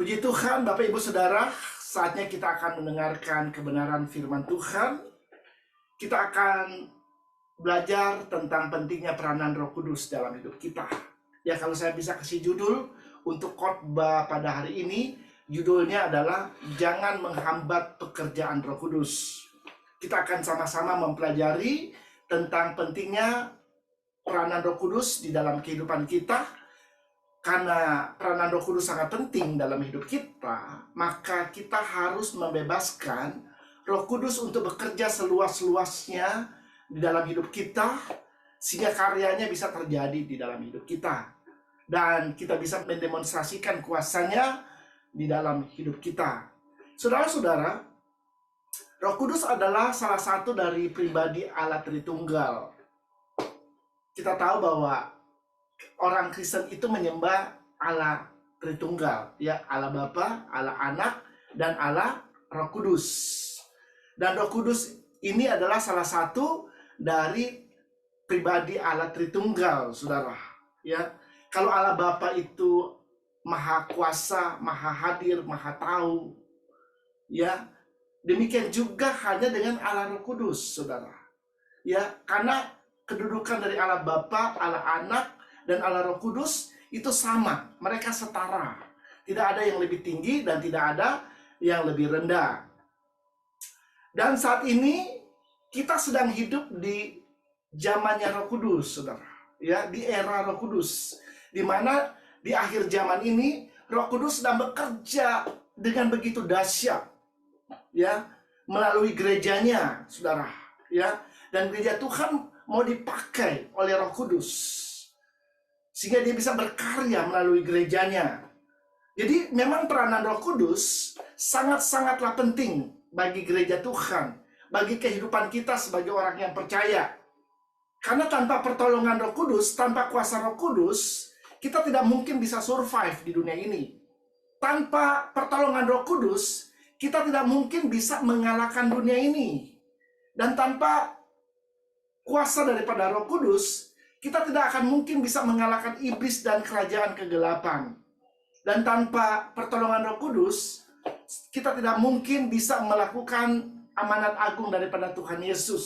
Puji Tuhan, Bapak Ibu Saudara, saatnya kita akan mendengarkan kebenaran firman Tuhan. Kita akan belajar tentang pentingnya peranan Roh Kudus dalam hidup kita. Ya, kalau saya bisa kasih judul untuk khotbah pada hari ini, judulnya adalah Jangan Menghambat Pekerjaan Roh Kudus. Kita akan sama-sama mempelajari tentang pentingnya peranan Roh Kudus di dalam kehidupan kita. Karena peranan Roh Kudus sangat penting dalam hidup kita, maka kita harus membebaskan Roh Kudus untuk bekerja seluas-luasnya di dalam hidup kita, sehingga karyanya bisa terjadi di dalam hidup kita. Dan kita bisa mendemonstrasikan kuasanya di dalam hidup kita. Saudara-saudara, Roh Kudus adalah salah satu dari pribadi Allah Tritunggal. Kita tahu bahwa orang Kristen itu menyembah Allah Tritunggal, ya, Allah Bapa, Allah Anak, dan Allah Roh Kudus. Dan Roh Kudus ini adalah salah satu dari pribadi Allah Tritunggal, saudara. Ya, kalau Allah Bapa itu maha kuasa, maha hadir, maha tahu, ya, demikian juga hanya dengan Allah Roh Kudus, saudara. Ya, karena kedudukan dari Allah Bapa, Allah Anak, dan Allah Roh Kudus itu sama, mereka setara. Tidak ada yang lebih tinggi dan tidak ada yang lebih rendah. Dan saat ini kita sedang hidup di zamannya Roh Kudus, saudara. Ya, di era Roh Kudus, di mana di akhir zaman ini Roh Kudus sedang bekerja dengan begitu dahsyat, ya, melalui gerejanya, saudara. Ya, dan gereja Tuhan mau dipakai oleh Roh Kudus, sehingga dia bisa berkarya melalui gerejanya. Jadi memang peranan Roh Kudus sangat-sangatlah penting bagi gereja Tuhan, bagi kehidupan kita sebagai orang yang percaya. Karena tanpa pertolongan Roh Kudus, tanpa kuasa Roh Kudus, kita tidak mungkin bisa survive di dunia ini. Tanpa pertolongan Roh Kudus, kita tidak mungkin bisa mengalahkan dunia ini. Dan tanpa kuasa daripada Roh Kudus, kita tidak akan mungkin bisa mengalahkan iblis dan kerajaan kegelapan. Dan tanpa pertolongan Roh Kudus, kita tidak mungkin bisa melakukan amanat agung daripada Tuhan Yesus,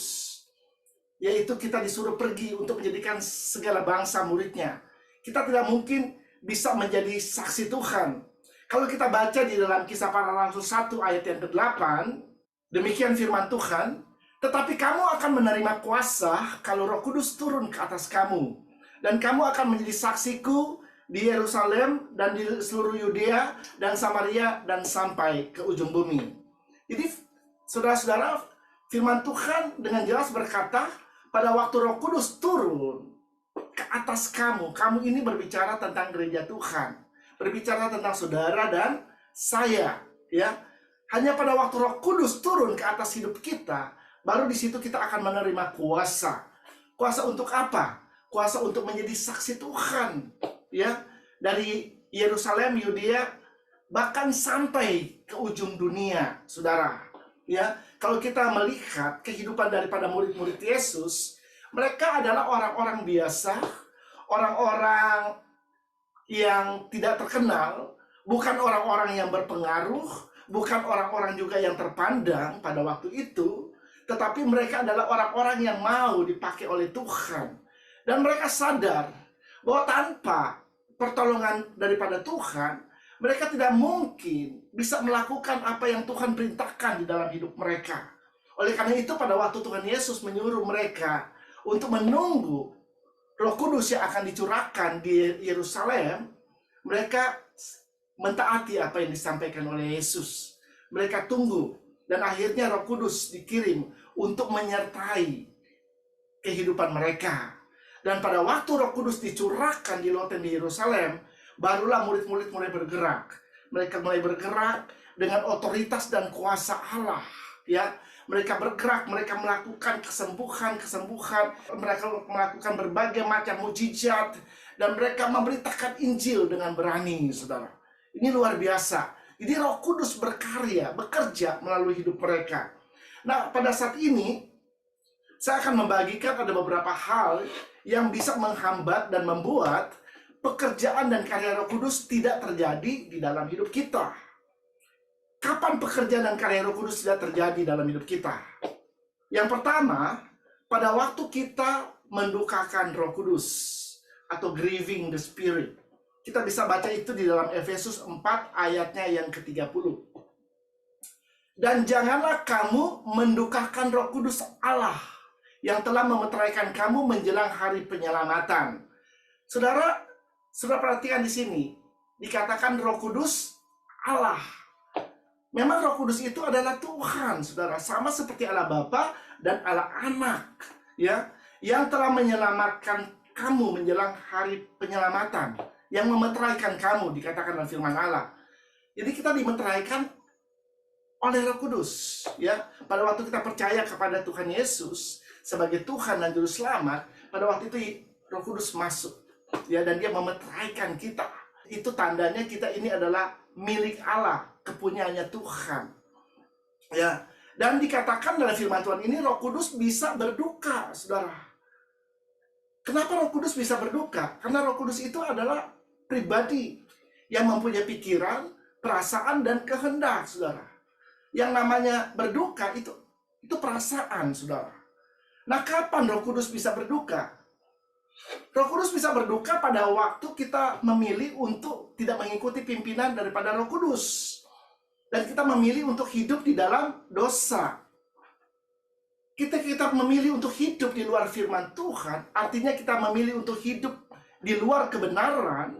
yaitu kita disuruh pergi untuk menjadikan segala bangsa muridnya. Kita tidak mungkin bisa menjadi saksi Tuhan. Kalau kita baca di dalam Kisah Para Rasul 1 ayat yang ke-8, demikian firman Tuhan, tetapi kamu akan menerima kuasa kalau Roh Kudus turun ke atas kamu. Dan kamu akan menjadi saksiku di Yerusalem dan di seluruh Yudea dan Samaria dan sampai ke ujung bumi. Jadi saudara-saudara, firman Tuhan dengan jelas berkata, pada waktu Roh Kudus turun ke atas kamu, kamu ini berbicara tentang gereja Tuhan, berbicara tentang saudara dan saya, ya. Hanya pada waktu Roh Kudus turun ke atas hidup kita, baru di situ kita akan menerima kuasa. Kuasa untuk apa? Kuasa untuk menjadi saksi Tuhan, ya, dari Yerusalem, Yudea, bahkan sampai ke ujung dunia, saudara. Ya, kalau kita melihat kehidupan daripada murid-murid Yesus, mereka adalah orang-orang biasa, orang-orang yang tidak terkenal, bukan orang-orang yang berpengaruh, bukan orang-orang juga yang terpandang pada waktu itu. Tetapi mereka adalah orang-orang yang mau dipakai oleh Tuhan. Dan mereka sadar bahwa tanpa pertolongan daripada Tuhan, mereka tidak mungkin bisa melakukan apa yang Tuhan perintahkan di dalam hidup mereka. Oleh karena itu pada waktu Tuhan Yesus menyuruh mereka untuk menunggu Roh Kudus yang akan dicurahkan di Yerusalem, mereka mentaati apa yang disampaikan oleh Yesus. Mereka tunggu. Dan akhirnya Roh Kudus dikirim untuk menyertai kehidupan mereka. Dan pada waktu Roh Kudus dicurahkan di lautan di Yerusalem, barulah murid-murid mulai bergerak. Mereka mulai bergerak dengan otoritas dan kuasa Allah. Ya, mereka bergerak, mereka melakukan kesembuhan, mereka melakukan berbagai macam mujizat, dan mereka memberitakan Injil dengan berani, saudara. Ini luar biasa. Jadi Roh Kudus berkarya, bekerja melalui hidup mereka. Nah, pada saat ini, saya akan membagikan ada beberapa hal yang bisa menghambat dan membuat pekerjaan dan karya Roh Kudus tidak terjadi di dalam hidup kita? Kapan pekerjaan dan karya Roh Kudus tidak terjadi dalam hidup kita? Yang pertama, pada waktu kita mendukakan Roh Kudus atau grieving the Spirit. Kita bisa baca itu di dalam Efesus 4 ayatnya yang ke-30. Dan janganlah kamu mendukakan Roh Kudus Allah yang telah memeteraikan kamu menjelang hari penyelamatan. Saudara perhatikan di sini, dikatakan Roh Kudus Allah. Memang Roh Kudus itu adalah Tuhan, saudara, sama seperti Allah Bapa dan Allah Anak, ya, yang telah menyelamatkan kamu menjelang hari penyelamatan, yang memeteraikan kamu, dikatakan dalam firman Allah. Jadi kita dimeteraikan oleh Roh Kudus, ya. Pada waktu kita percaya kepada Tuhan Yesus sebagai Tuhan dan Juru Selamat, pada waktu itu Roh Kudus masuk, ya, dan dia memeteraikan kita. Itu tandanya kita ini adalah milik Allah, kepunyaannya Tuhan, ya. Dan dikatakan dalam firman Tuhan ini Roh Kudus bisa berduka, saudara. Kenapa Roh Kudus bisa berduka? Karena Roh Kudus itu adalah pribadi yang mempunyai pikiran, perasaan, dan kehendak, saudara. Yang namanya berduka itu perasaan, saudara. Nah, kapan Roh Kudus bisa berduka? Roh Kudus bisa berduka pada waktu kita memilih untuk tidak mengikuti pimpinan daripada Roh Kudus. Dan kita memilih untuk hidup di dalam dosa. Kita memilih untuk hidup di luar firman Tuhan, artinya kita memilih untuk hidup di luar kebenaran.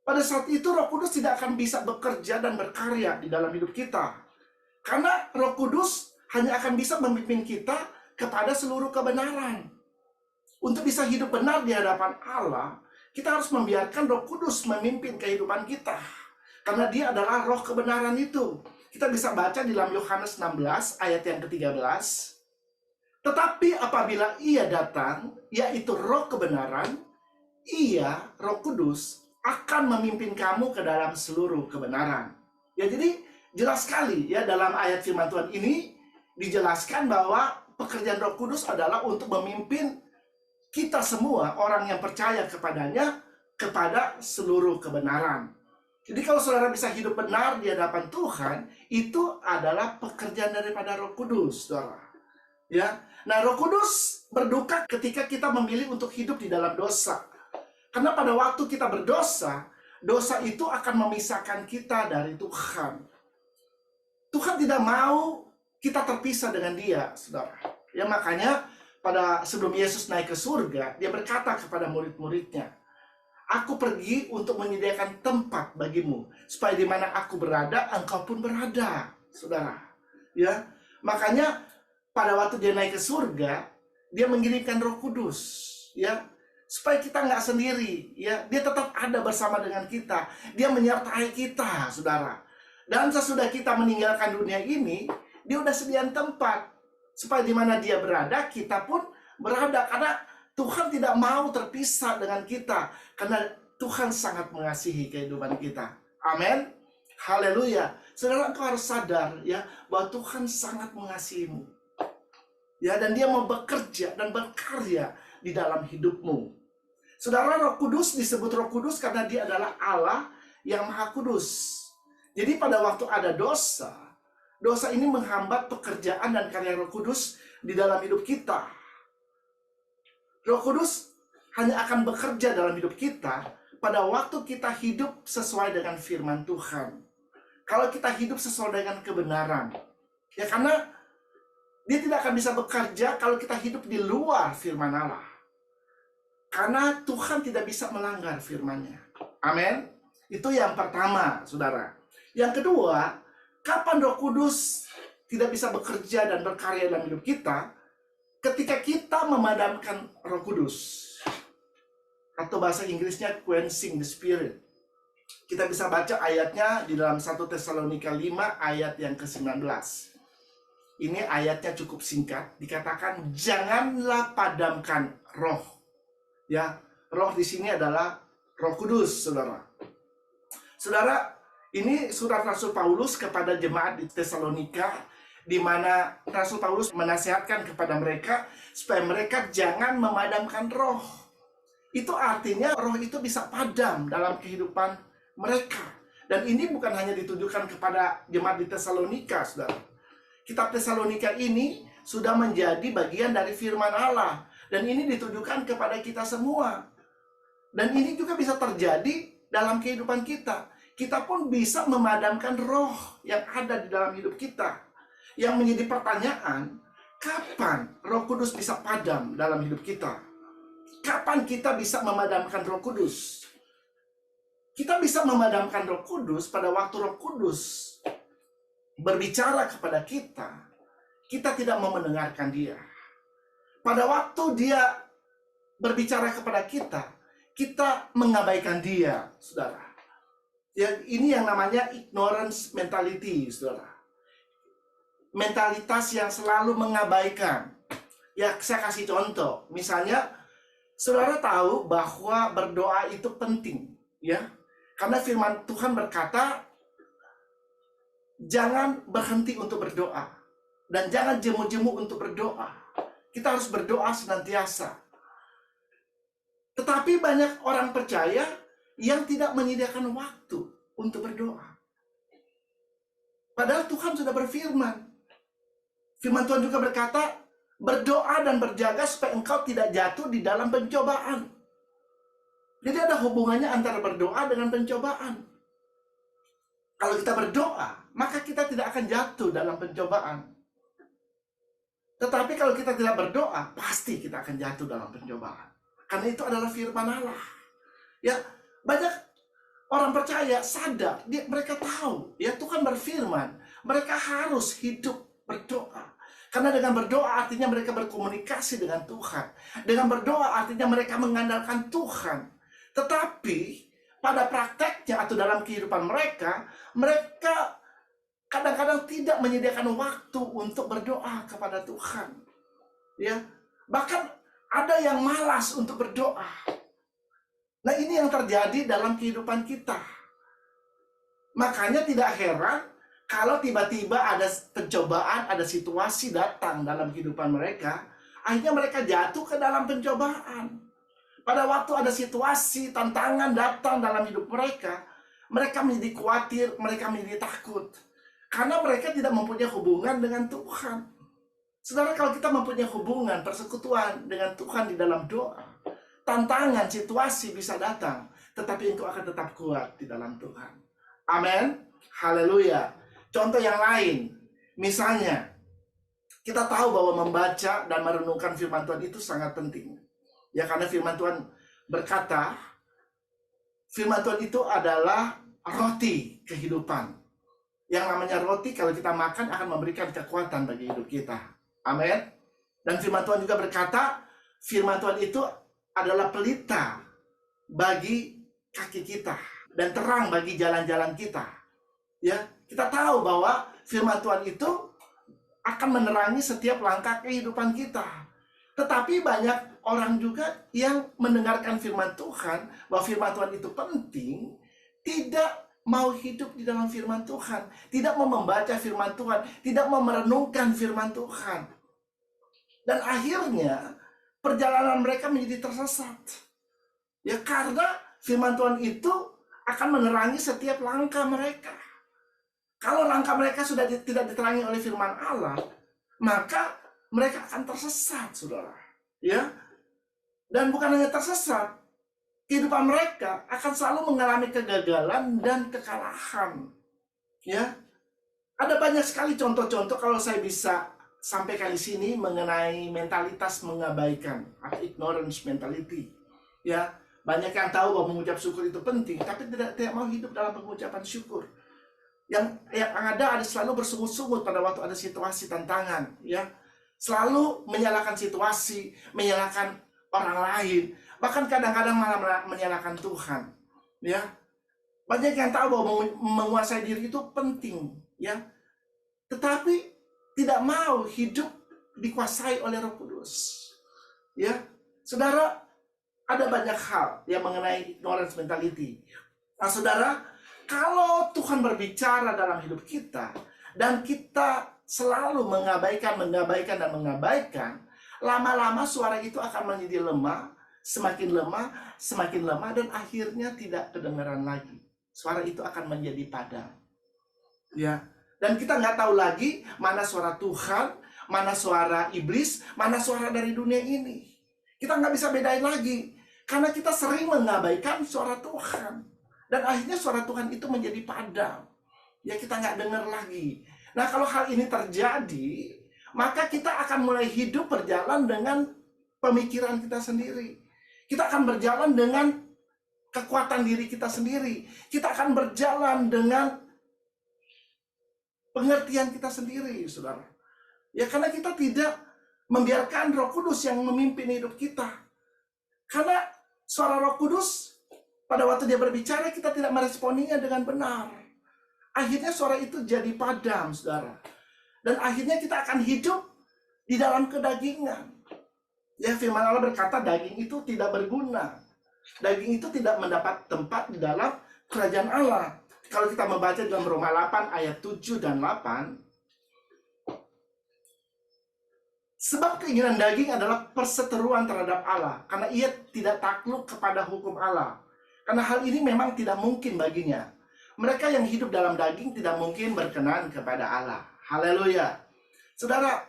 Pada saat itu Roh Kudus tidak akan bisa bekerja dan berkarya di dalam hidup kita. Karena Roh Kudus hanya akan bisa memimpin kita kepada seluruh kebenaran. Untuk bisa hidup benar di hadapan Allah, kita harus membiarkan Roh Kudus memimpin kehidupan kita. Karena dia adalah roh kebenaran itu. Kita bisa baca di dalam Yohanes 16 ayat yang ke-13. Tetapi apabila ia datang, yaitu roh kebenaran, ia, Roh Kudus, akan memimpin kamu ke dalam seluruh kebenaran. Ya, jadi jelas sekali ya dalam ayat firman Tuhan ini dijelaskan bahwa pekerjaan Roh Kudus adalah untuk memimpin kita semua, orang yang percaya kepadanya, kepada seluruh kebenaran. Jadi kalau saudara bisa hidup benar di hadapan Tuhan, itu adalah pekerjaan daripada Roh Kudus, saudara. Ya, nah Roh Kudus berduka ketika kita memilih untuk hidup di dalam dosa. Karena pada waktu kita berdosa, dosa itu akan memisahkan kita dari Tuhan. Tuhan tidak mau kita terpisah dengan Dia, saudara. Ya, makanya pada sebelum Yesus naik ke surga, Dia berkata kepada murid-muridnya, Aku pergi untuk menyediakan tempat bagimu, supaya di mana aku berada, engkau pun berada, saudara. Ya, makanya pada waktu Dia naik ke surga, Dia mengirimkan Roh Kudus, ya, supaya kita nggak sendiri, ya. Dia tetap ada bersama dengan kita. Dia menyertai kita, saudara. Dan sesudah kita meninggalkan dunia ini, Dia udah sediain tempat, supaya di mana Dia berada, kita pun berada. Karena Tuhan tidak mau terpisah dengan kita, karena Tuhan sangat mengasihi kehidupan kita. Amin. Haleluya. Saudara, engkau harus sadar ya bahwa Tuhan sangat mengasihimu. Ya, dan Dia mau bekerja dan berkarya di dalam hidupmu. Saudara, Roh Kudus disebut Roh Kudus karena Dia adalah Allah yang Maha Kudus. Jadi pada waktu ada dosa, dosa ini menghambat pekerjaan dan karya Roh Kudus di dalam hidup kita. Roh Kudus hanya akan bekerja dalam hidup kita pada waktu kita hidup sesuai dengan firman Tuhan. Kalau kita hidup sesuai dengan kebenaran. Ya, karena Dia tidak akan bisa bekerja kalau kita hidup di luar firman Allah. Karena Tuhan tidak bisa melanggar firman-Nya. Amin. Itu yang pertama, saudara. Yang kedua, kapan Roh Kudus tidak bisa bekerja dan berkarya dalam hidup kita? Ketika kita memadamkan Roh Kudus, atau bahasa Inggrisnya quenching the Spirit. Kita bisa baca ayatnya di dalam 1 Tesalonika 5 ayat yang ke-19. Ini ayatnya cukup singkat, dikatakan janganlah padamkan roh. Ya, roh di sini adalah Roh Kudus, saudara. Saudara, ini surat Rasul Paulus kepada jemaat di Tesalonika, di mana Rasul Paulus menasihatkan kepada mereka supaya mereka jangan memadamkan roh. itu artinya roh itu bisa padam dalam kehidupan mereka. Dan ini bukan hanya ditujukan kepada jemaat di Tesalonika, saudara. Kitab Tesalonika ini sudah menjadi bagian dari firman Allah. Dan ini ditujukan kepada kita semua. Dan ini juga bisa terjadi dalam kehidupan kita. Kita pun bisa memadamkan roh yang ada di dalam hidup kita. Yang menjadi pertanyaan, kapan Roh Kudus bisa padam dalam hidup kita? Kapan kita bisa memadamkan Roh Kudus? Kita bisa memadamkan Roh Kudus pada waktu Roh Kudus berbicara kepada kita, kita tidak mau mendengarkan dia. Pada waktu dia berbicara kepada kita, kita mengabaikan dia, saudara. Ya, ini yang namanya ignorance mentality, saudara. Mentalitas yang selalu mengabaikan. Ya, saya kasih contoh. Misalnya, saudara tahu bahwa berdoa itu penting, ya. Karena firman Tuhan berkata, jangan berhenti untuk berdoa. Dan jangan jemu-jemu untuk berdoa. Kita harus berdoa senantiasa. Tetapi banyak orang percaya yang tidak menyediakan waktu untuk berdoa. Padahal Tuhan sudah berfirman. Firman Tuhan juga berkata, berdoa dan berjaga supaya engkau tidak jatuh di dalam pencobaan. Jadi ada hubungannya antara berdoa dengan pencobaan. Kalau kita berdoa, maka kita tidak akan jatuh dalam pencobaan. Tetapi kalau kita tidak berdoa, pasti kita akan jatuh dalam pencobaan. Karena itu adalah firman Allah. Ya, banyak orang percaya sadar, mereka tahu, ya Tuhan berfirman, mereka harus hidup berdoa. Karena dengan berdoa artinya mereka berkomunikasi dengan Tuhan. Dengan berdoa artinya mereka mengandalkan Tuhan. Tetapi pada prakteknya atau dalam kehidupan mereka, mereka kadang-kadang tidak menyediakan waktu untuk berdoa kepada Tuhan. Ya, bahkan ada yang malas untuk berdoa. Nah, ini yang terjadi dalam kehidupan kita. Makanya tidak heran kalau tiba-tiba ada pencobaan, ada situasi datang dalam kehidupan mereka, akhirnya mereka jatuh ke dalam pencobaan. Pada waktu ada situasi, tantangan datang dalam hidup mereka, mereka menjadi khawatir, mereka menjadi takut. Karena mereka tidak mempunyai hubungan dengan Tuhan. Saudara, kalau kita mempunyai hubungan, persekutuan dengan Tuhan di dalam doa, tantangan, situasi bisa datang, tetapi engkau akan tetap kuat di dalam Tuhan. Amin. Haleluya. Contoh yang lain, misalnya, kita tahu bahwa membaca dan merenungkan firman Tuhan itu sangat penting. Ya, karena firman Tuhan berkata, firman Tuhan itu adalah roti kehidupan. Yang namanya roti kalau kita makan akan memberikan kekuatan bagi hidup kita. Amin. Dan firman Tuhan juga berkata, firman Tuhan itu adalah pelita bagi kaki kita dan terang bagi jalan-jalan kita. Ya, kita tahu bahwa firman Tuhan itu akan menerangi setiap langkah kehidupan kita. Tetapi banyak orang juga yang mendengarkan firman Tuhan, bahwa firman Tuhan itu penting, tidak mau hidup di dalam firman Tuhan, tidak mau membaca firman Tuhan, tidak mau merenungkan firman Tuhan. Dan akhirnya perjalanan mereka menjadi tersesat. Ya, karena firman Tuhan itu akan menerangi setiap langkah mereka. Kalau langkah mereka sudah tidak diterangi oleh firman Allah, maka mereka akan tersesat, saudara. Ya, dan bukan hanya tersesat, kehidupan mereka akan selalu mengalami kegagalan dan kekalahan. Ya, ada banyak sekali contoh-contoh kalau saya bisa sampaikan di sini mengenai mentalitas mengabaikan atau ignorance mentality. Ya, banyak yang tahu bahwa mengucap syukur itu penting, tapi tidak mau hidup dalam pengucapan syukur. Yang ada selalu bersungut-sungut pada waktu ada situasi tantangan, ya. Selalu menyalahkan situasi, menyalahkan orang lain, bahkan kadang-kadang malah menyalahkan Tuhan, ya. Banyak yang tahu bahwa menguasai diri itu penting, ya. Tetapi tidak mau hidup dikuasai oleh Roh Kudus. Ya, saudara, ada banyak hal yang mengenai ignorance mentality. Nah, saudara, kalau Tuhan berbicara dalam hidup kita dan kita selalu mengabaikan, lama-lama suara itu akan menjadi lemah semakin lemah, dan akhirnya tidak kedengaran lagi. Suara itu akan menjadi padam. Ya, dan kita nggak tahu lagi mana suara Tuhan, mana suara iblis, mana suara dari dunia ini. Kita nggak bisa bedain lagi, karena kita sering mengabaikan suara Tuhan. Dan akhirnya suara Tuhan itu menjadi padam. Ya, kita nggak dengar lagi. Nah, kalau hal ini terjadi, maka kita akan mulai hidup berjalan dengan pemikiran kita sendiri. Kita akan berjalan dengan kekuatan diri kita sendiri. Kita akan berjalan dengan pengertian kita sendiri, saudara. Ya, karena kita tidak membiarkan Roh Kudus yang memimpin hidup kita. Karena suara Roh Kudus, pada waktu dia berbicara, kita tidak meresponinya dengan benar. Akhirnya suara itu jadi padam, saudara. Dan akhirnya kita akan hidup di dalam kedagingan. Ya, firman Allah berkata daging itu tidak berguna. Daging itu tidak mendapat tempat di dalam kerajaan Allah. Kalau kita membaca dalam Roma 8 ayat 7 dan 8, sebab keinginan daging adalah perseteruan terhadap Allah, karena ia tidak takluk kepada hukum Allah. Karena hal ini memang tidak mungkin baginya. Mereka yang hidup dalam daging tidak mungkin berkenan kepada Allah. Haleluya. Saudara,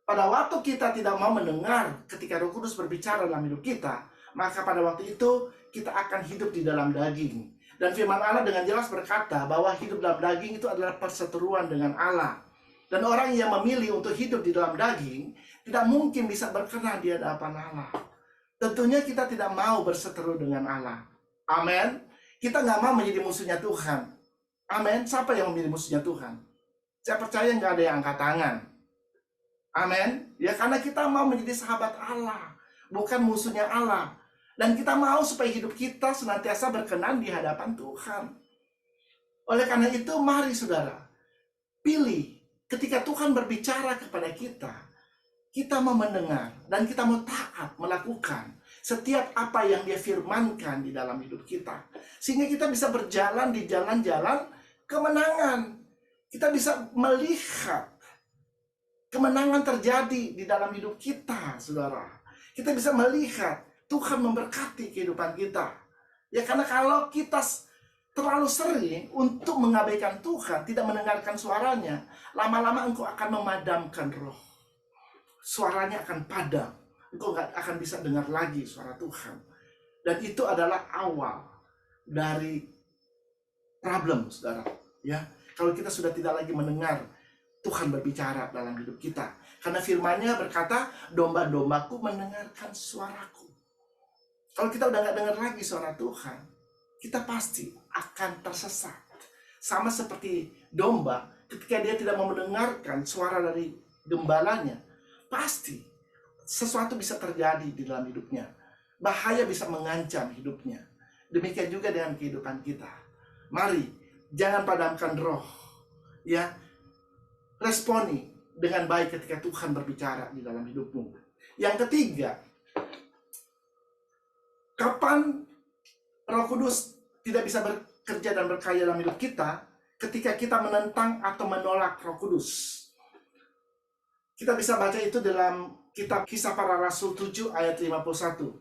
pada waktu kita tidak mau mendengar ketika Roh Kudus berbicara dalam hidup kita, maka pada waktu itu kita akan hidup di dalam daging. Dan firman Allah dengan jelas berkata bahwa hidup dalam daging itu adalah perseteruan dengan Allah. Dan orang yang memilih untuk hidup di dalam daging tidak mungkin bisa berkenan di hadapan Allah. Tentunya kita tidak mau berseteru dengan Allah. Amin. Kita nggak mau menjadi musuhnya Tuhan. Amin. Siapa yang memilih musuhnya Tuhan? Saya percaya nggak ada yang angkat tangan. Amin. Ya, karena kita mau menjadi sahabat Allah, bukan musuhnya Allah. Dan kita mau supaya hidup kita senantiasa berkenan di hadapan Tuhan. Oleh karena itu, mari saudara, pilih ketika Tuhan berbicara kepada kita, kita mau mendengar dan kita mau taat melakukan setiap apa yang dia firmankan di dalam hidup kita. Sehingga kita bisa berjalan di jalan-jalan kemenangan. Kita bisa melihat kemenangan terjadi di dalam hidup kita, saudara. Kita bisa melihat Tuhan memberkati kehidupan kita. Ya, karena kalau kita terlalu sering untuk mengabaikan Tuhan, tidak mendengarkan suaranya, lama-lama engkau akan memadamkan roh. Suaranya akan padam. Engkau nggak akan bisa dengar lagi suara Tuhan. Dan itu adalah awal dari problem, saudara. Ya, kalau kita sudah tidak lagi mendengar Tuhan berbicara dalam hidup kita. Karena firman-Nya berkata, domba-dombaku mendengarkan suaraku. Kalau kita udah nggak dengar lagi suara Tuhan, kita pasti akan tersesat. Sama seperti domba, ketika dia tidak mau mendengarkan suara dari gembalanya, pasti sesuatu bisa terjadi di dalam hidupnya. Bahaya bisa mengancam hidupnya. Demikian juga dengan kehidupan kita. Mari, jangan padamkan roh. Ya, responi dengan baik ketika Tuhan berbicara di dalam hidupmu. Yang ketiga, kapan Roh Kudus tidak bisa bekerja dan berkarya dalam hidup kita? Ketika kita menentang atau menolak Roh Kudus. Kita bisa baca itu dalam kitab Kisah Para Rasul 7 ayat 51.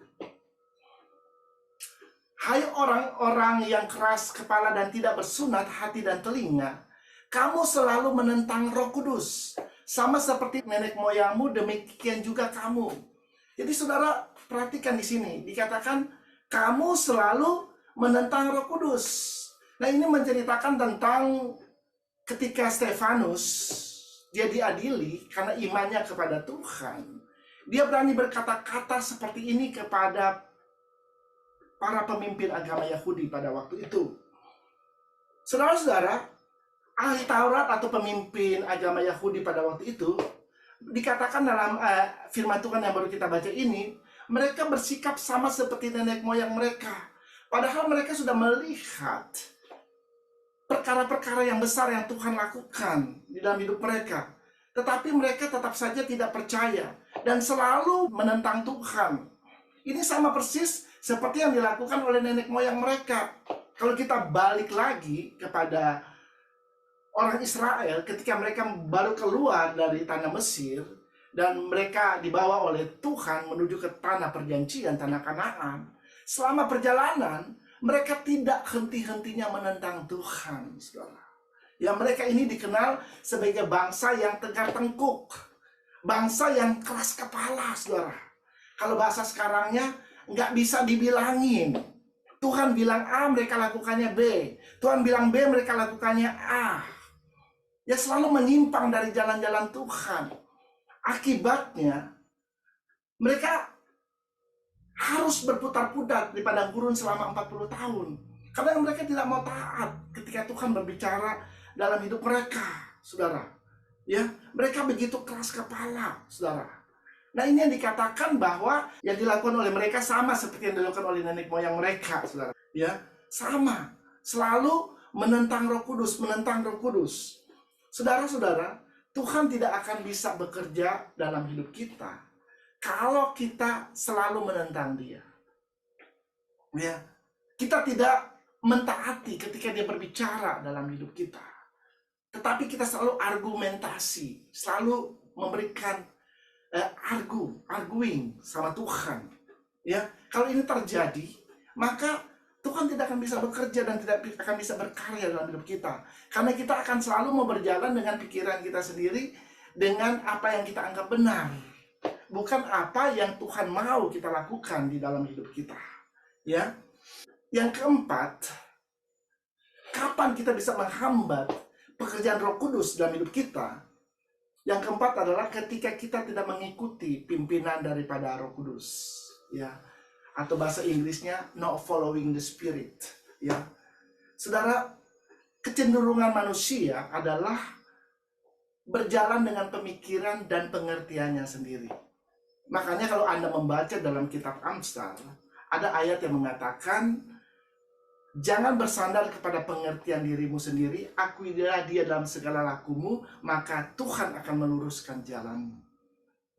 Hai orang-orang yang keras kepala dan tidak bersunat hati dan telinga, kamu selalu menentang Roh Kudus. Sama seperti nenek moyangmu, demikian juga kamu. Jadi saudara, perhatikan di sini, dikatakan kamu selalu menentang Roh Kudus. Nah, ini menceritakan tentang ketika Stefanus dia diadili karena imannya kepada Tuhan. Dia berani berkata-kata seperti ini kepada para pemimpin agama Yahudi pada waktu itu. Saudara-saudara, ahli Taurat atau pemimpin agama Yahudi pada waktu itu, dikatakan dalam firman Tuhan yang baru kita baca ini, mereka bersikap sama seperti nenek moyang mereka. Padahal mereka sudah melihat perkara-perkara yang besar yang Tuhan lakukan di dalam hidup mereka. Tetapi mereka tetap saja tidak percaya dan selalu menentang Tuhan. Ini sama persis seperti yang dilakukan oleh nenek moyang mereka. Kalau kita balik lagi kepada orang Israel ketika mereka baru keluar dari tanah Mesir, dan mereka dibawa oleh Tuhan menuju ke tanah perjanjian, tanah Kanaan. Selama perjalanan, mereka tidak henti-hentinya menentang Tuhan, saudara. Ya, mereka ini dikenal sebagai bangsa yang tegar tengkuk, bangsa yang keras kepala, saudara. Kalau bahasa sekarangnya, nggak bisa dibilangin. Tuhan bilang A, mereka lakukannya B. Tuhan bilang B, mereka lakukannya A. Ya, selalu menyimpang dari jalan-jalan Tuhan. Akibatnya, mereka harus berputar-putar di padang gurun selama 40 tahun. Karena mereka tidak mau taat ketika Tuhan berbicara dalam hidup mereka, saudara. Ya, mereka begitu keras kepala, saudara. Nah, ini yang dikatakan bahwa yang dilakukan oleh mereka sama seperti yang dilakukan oleh nenek moyang mereka, saudara. Ya, sama. Selalu menentang Roh Kudus, menentang Roh Kudus. Saudara-saudara, Tuhan tidak akan bisa bekerja dalam hidup kita kalau kita selalu menentang Dia. Ya, kita tidak mentaati ketika Dia berbicara dalam hidup kita. Tetapi kita selalu argumentasi, selalu memberikan arguing sama Tuhan. Ya, kalau ini terjadi, maka Tuhan tidak akan bisa bekerja dan tidak akan bisa berkarya dalam hidup kita. Karena kita akan selalu mau berjalan dengan pikiran kita sendiri, dengan apa yang kita anggap benar. Bukan apa yang Tuhan mau kita lakukan di dalam hidup kita. Ya. Yang keempat, kapan kita bisa menghambat pekerjaan Roh Kudus dalam hidup kita? Yang keempat adalah ketika kita tidak mengikuti pimpinan daripada Roh Kudus. Ya. Atau bahasa Inggrisnya not following the Spirit. Ya, saudara, kecenderungan manusia adalah berjalan dengan pemikiran dan pengertiannya sendiri. Makanya kalau Anda membaca dalam kitab Amsal, ada ayat yang mengatakan, jangan bersandar kepada pengertian dirimu sendiri, akuilah Dia dalam segala lakumu, maka Tuhan akan meluruskan jalanmu.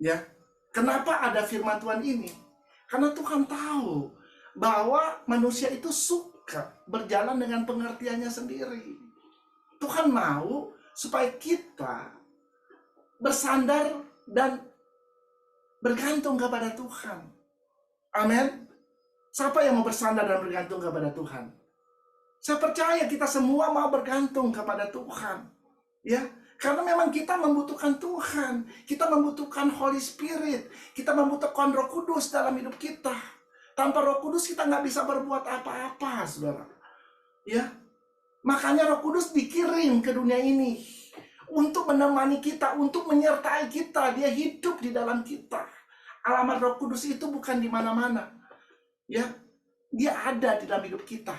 Ya, kenapa ada firman Tuhan ini? Karena Tuhan tahu bahwa manusia itu suka berjalan dengan pengertiannya sendiri. Tuhan mau supaya kita bersandar dan bergantung kepada Tuhan. Amin. Siapa yang mau bersandar dan bergantung kepada Tuhan? Saya percaya kita semua mau bergantung kepada Tuhan. Ya, karena memang kita membutuhkan Tuhan. Kita membutuhkan Holy Spirit. Kita membutuhkan Roh Kudus dalam hidup kita. Tanpa Roh Kudus kita nggak bisa berbuat apa-apa, saudara. Ya, makanya Roh Kudus dikirim ke dunia ini untuk menemani kita, untuk menyertai kita. Dia hidup di dalam kita. Alamat Roh Kudus itu bukan di mana-mana. Ya, dia ada di dalam hidup kita.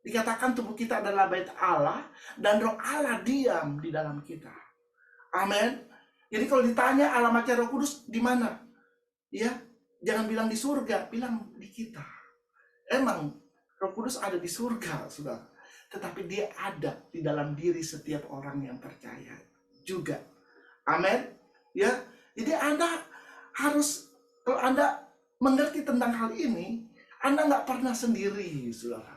Dikatakan tubuh kita adalah bait Allah dan Roh Allah diam di dalam kita. Amin. Jadi kalau ditanya alamatnya Roh Kudus di mana? Ya, jangan bilang di surga, bilang di kita. Emang Roh Kudus ada di surga, saudara. Tetapi dia ada di dalam diri setiap orang yang percaya juga. Amin. Ya, jadi Anda harus, kalau Anda mengerti tentang hal ini, Anda nggak pernah sendiri, saudara.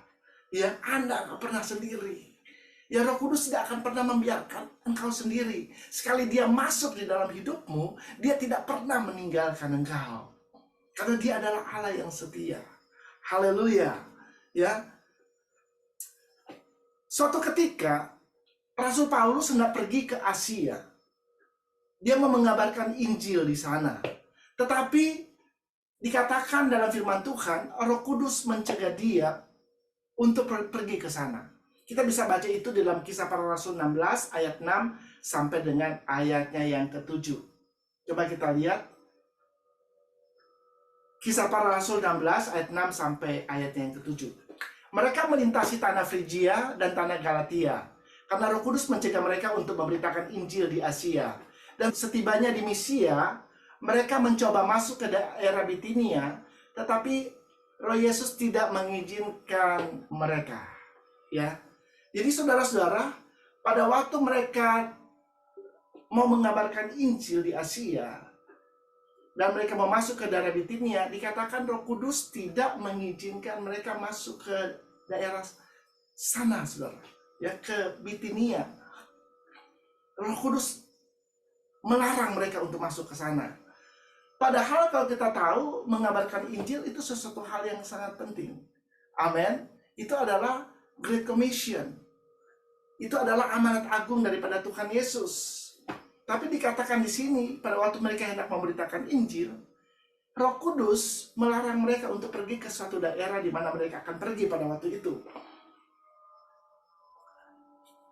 Ya, Anda nggak pernah sendiri. Ya, Roh Kudus tidak akan pernah membiarkan engkau sendiri. Sekali dia masuk di dalam hidupmu, dia tidak pernah meninggalkan engkau. Karena dia adalah Allah yang setia. Haleluya. Ya. Suatu ketika, Rasul Paulus hendak pergi ke Asia. Dia mau mengabarkan Injil di sana. Tetapi dikatakan dalam firman Tuhan, Roh Kudus mencegah dia untuk pergi ke sana. Kita bisa baca itu dalam Kisah Para Rasul 16 ayat 6 sampai dengan ayatnya yang ke-7. Coba kita lihat. Kisah Para Rasul 16 ayat 6 sampai ayatnya yang ke-7. Mereka melintasi tanah Frigia dan tanah Galatia, karena Roh Kudus mencegah mereka untuk memberitakan Injil di Asia. Dan setibanya di Misia, mereka mencoba masuk ke daerah Bitinia, tetapi Roh Yesus tidak mengizinkan mereka. Ya. Jadi saudara-saudara, pada waktu mereka mau mengabarkan Injil di Asia dan mereka mau masuk ke daerah Bitinia, dikatakan Roh Kudus tidak mengizinkan mereka masuk ke daerah sana, saudara. Ya, ke Bitinia. Roh Kudus melarang mereka untuk masuk ke sana. Padahal kalau kita tahu, mengabarkan Injil itu sesuatu hal yang sangat penting. Amin. Itu adalah Great Commission. Itu adalah amanat agung daripada Tuhan Yesus. Tapi dikatakan di sini, pada waktu mereka hendak memberitakan Injil, Roh Kudus melarang mereka untuk pergi ke suatu daerah di mana mereka akan pergi pada waktu itu.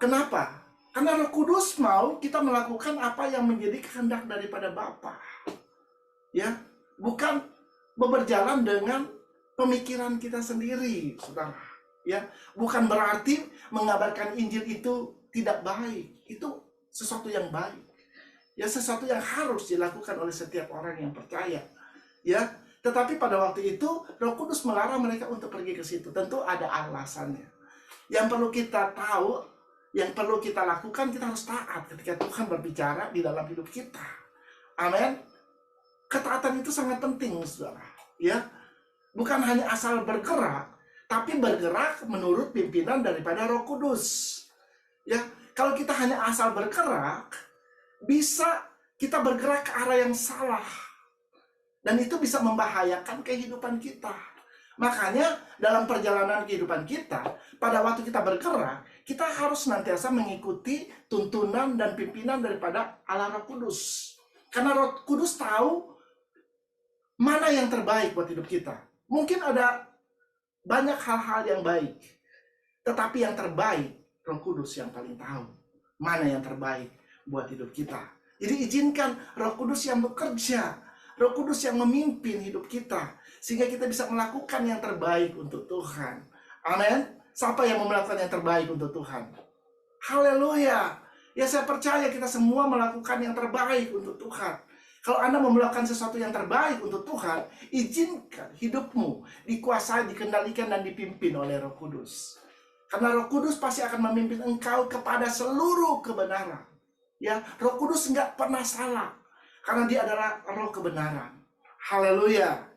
Kenapa? Karena Roh Kudus mau kita melakukan apa yang menjadi kehendak daripada Bapa. Ya, bukan berjalan dengan pemikiran kita sendiri, saudara. Ya, bukan berarti mengabarkan Injil itu tidak baik. Itu sesuatu yang baik. Ya, sesuatu yang harus dilakukan oleh setiap orang yang percaya. Ya, tetapi pada waktu itu Roh Kudus melarang mereka untuk pergi ke situ. Tentu ada alasannya. Yang perlu kita tahu, yang perlu kita lakukan, kita harus taat ketika Tuhan berbicara di dalam hidup kita. Amin. Ketaatan itu sangat penting, saudara. Ya, bukan hanya asal bergerak, tapi bergerak menurut pimpinan daripada Roh Kudus. Ya, kalau kita hanya asal bergerak, bisa kita bergerak ke arah yang salah. Dan itu bisa membahayakan kehidupan kita. Makanya dalam perjalanan kehidupan kita, pada waktu kita bergerak, kita harus senantiasa mengikuti tuntunan dan pimpinan daripada Allah Roh Kudus. Karena Roh Kudus tahu mana yang terbaik buat hidup kita. Mungkin ada banyak hal-hal yang baik, tetapi yang terbaik, Roh Kudus yang paling tahu mana yang terbaik buat hidup kita. Jadi izinkan Roh Kudus yang bekerja, Roh Kudus yang memimpin hidup kita, sehingga kita bisa melakukan yang terbaik untuk Tuhan. Amin. Siapa yang mau melakukan yang terbaik untuk Tuhan? Haleluya. Ya, saya percaya kita semua melakukan yang terbaik untuk Tuhan. Kalau Anda mau melakukan sesuatu yang terbaik untuk Tuhan, izinkan hidupmu dikuasai, dikendalikan, dan dipimpin oleh Roh Kudus. Karena Roh Kudus pasti akan memimpin engkau kepada seluruh kebenaran. Ya, Roh Kudus nggak pernah salah. Karena dia adalah roh kebenaran. Haleluya.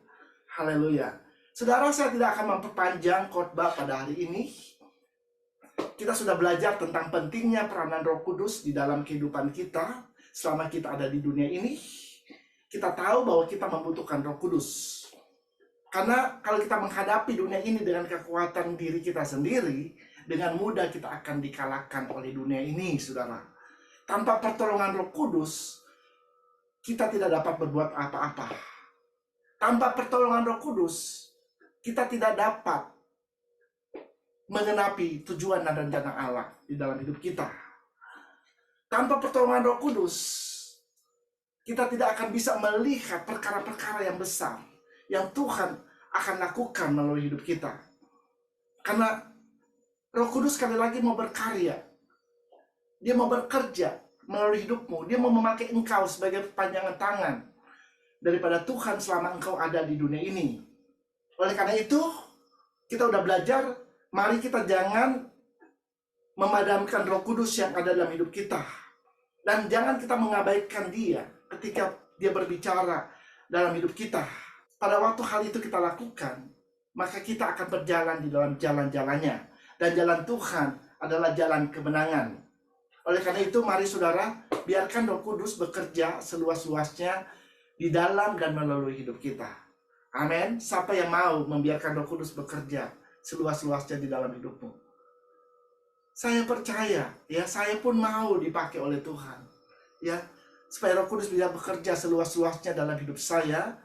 Haleluya. Saudara, saya tidak akan memperpanjang khotbah pada hari ini. Kita sudah belajar tentang pentingnya peranan Roh Kudus di dalam kehidupan kita selama kita ada di dunia ini. Kita tahu bahwa kita membutuhkan Roh Kudus. Karena kalau kita menghadapi dunia ini dengan kekuatan diri kita sendiri, dengan mudah kita akan dikalahkan oleh dunia ini, saudara. Tanpa pertolongan Roh Kudus, kita tidak dapat berbuat apa-apa. Tanpa pertolongan Roh Kudus, kita tidak dapat mengenapi tujuan dan rencana Allah di dalam hidup kita. Tanpa pertolongan Roh Kudus, kita tidak akan bisa melihat perkara-perkara yang besar yang Tuhan akan lakukan melalui hidup kita. Karena Roh Kudus sekali lagi mau berkarya. Dia mau bekerja melalui hidupmu. Dia mau memakai engkau sebagai panjangan tangan daripada Tuhan selama engkau ada di dunia ini. Oleh karena itu, kita udah belajar, mari kita jangan memadamkan Roh Kudus yang ada dalam hidup kita. Dan jangan kita mengabaikan dia ketika dia berbicara dalam hidup kita. Pada waktu hal itu kita lakukan, maka kita akan berjalan di dalam jalan-jalannya. Dan jalan Tuhan adalah jalan kemenangan. Oleh karena itu, mari saudara, biarkan Roh Kudus bekerja seluas-luasnya di dalam dan melalui hidup kita. Amin. Siapa yang mau membiarkan Roh Kudus bekerja seluas-luasnya di dalam hidupmu? Saya percaya, ya, saya pun mau dipakai oleh Tuhan. Ya, supaya Roh Kudus bisa bekerja seluas-luasnya dalam hidup saya,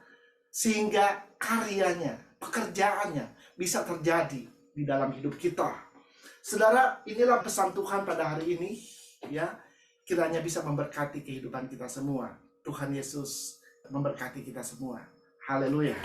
sehingga karyanya, pekerjaannya bisa terjadi di dalam hidup kita. Saudara, inilah pesan Tuhan pada hari ini, ya. Kiranya bisa memberkati kehidupan kita semua. Tuhan Yesus memberkati kita semua. Haleluya.